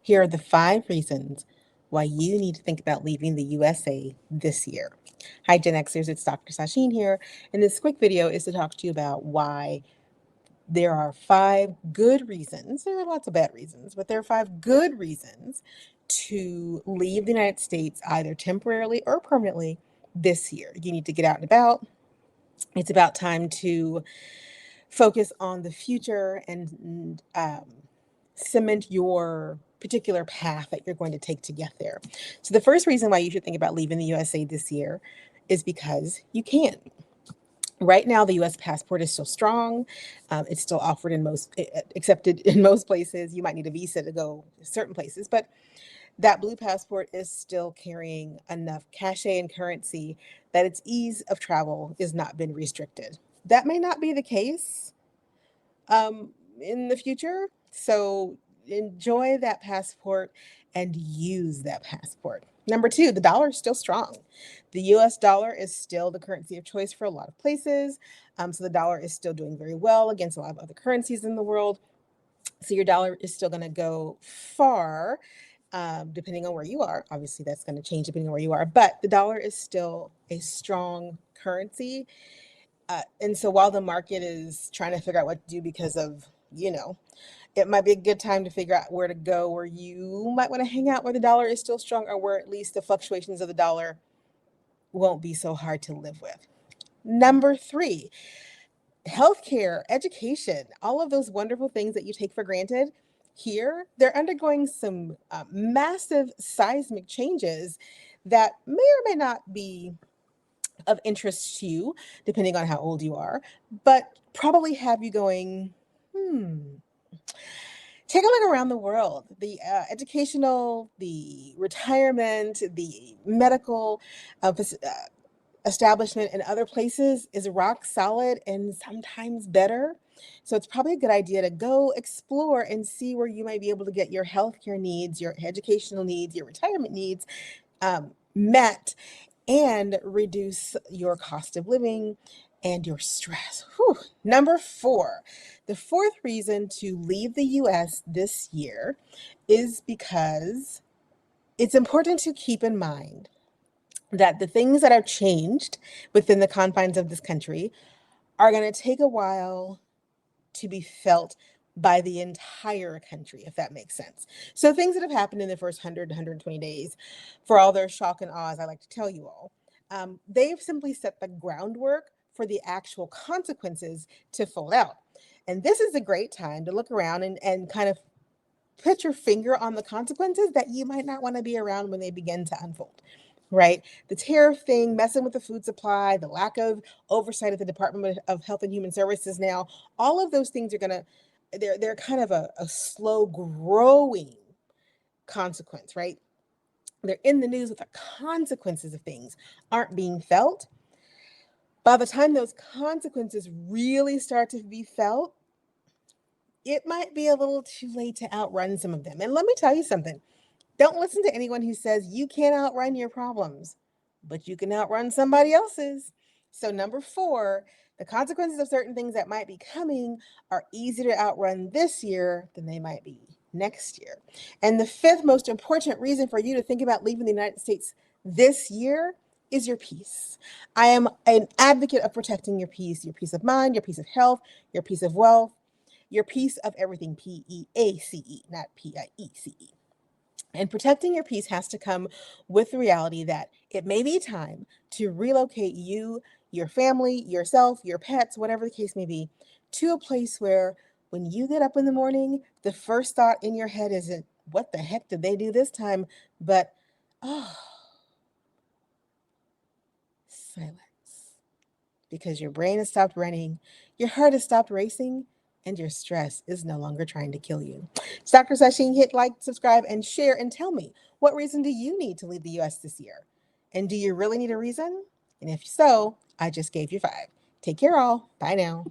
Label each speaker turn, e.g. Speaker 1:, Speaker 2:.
Speaker 1: Here are the 5 reasons why you need to think about leaving the USA this year. Hi, Gen Xers, it's Dr. Sasheen here, and this quick video is to talk to you about why there are 5 good reasons. There are lots of bad reasons, but there are 5 good reasons to leave the United States either temporarily or permanently this year. You need to get out and about. It's about time to focus on the future and cement your particular path that you're going to take to get there. So the first reason why you should think about leaving the USA this year is because you can. Right now, the U.S. passport is still strong. It's still offered in accepted in most places. You might need a visa to go certain places, but that blue passport is still carrying enough cachet and currency that its ease of travel has not been restricted. That may not be the case in the future. So enjoy that passport and use that passport. Number 2, the dollar is still strong. The US dollar is still the currency of choice for a lot of places. So the dollar is still doing very well against a lot of other currencies in the world. So your dollar is still going to go far, depending on where you are. Obviously, that's going to change depending on where you are. But the dollar is still a strong currency. And so while the market is trying to figure out what to do because of, it might be a good time to figure out where to go, where you might want to hang out where the dollar is still strong, or where at least the fluctuations of the dollar won't be so hard to live with. Number 3, healthcare, education, all of those wonderful things that you take for granted here, they're undergoing some massive seismic changes that may or may not be of interest to you, depending on how old you are, but probably have you going, Take a look around the world. The educational, the retirement, the medical establishment in other places is rock solid and sometimes better. So it's probably a good idea to go explore and see where you might be able to get your healthcare needs, your educational needs, your retirement needs met, and reduce your cost of living and your stress. Whew. Number 4, the 4th reason to leave the US this year is because it's important to keep in mind that the things that are changed within the confines of this country are going to take a while to be felt by the entire country, if that makes sense. So things that have happened in the first 100, 120 days, for all their shock and awe, as I like to tell you all, they've simply set the groundwork for the actual consequences to fold out. And this is a great time to look around and kind of put your finger on the consequences that you might not want to be around when they begin to unfold. Right? The tariff thing, messing with the food supply, the lack of oversight at the Department of Health and Human Services now, all of those things are going to, they're kind of a slow growing consequence, right? They're in the news, but the consequences of things aren't being felt. By the time those consequences really start to be felt, it might be a little too late to outrun some of them. And let me tell you something. Don't listen to anyone who says you can't outrun your problems, but you can outrun somebody else's. So number 4, the consequences of certain things that might be coming are easier to outrun this year than they might be next year. And the 5th most important reason for you to think about leaving the United States this year is your peace. I am an advocate of protecting your peace of mind, your peace of health, your peace of wealth, your peace of everything, PEACE, not PIECE. And protecting your peace has to come with the reality that it may be time to relocate you, your family, yourself, your pets, whatever the case may be, to a place where when you get up in the morning, the first thought in your head isn't, what the heck did they do this time? But, oh, silence. Because your brain has stopped running, your heart has stopped racing, and your stress is no longer trying to kill you. It's Dr. Sasheen. Hit like, subscribe, and share, and tell me, what reason do you need to leave the US this year? And do you really need a reason? And if so, I just gave you 5. Take care all. Bye now.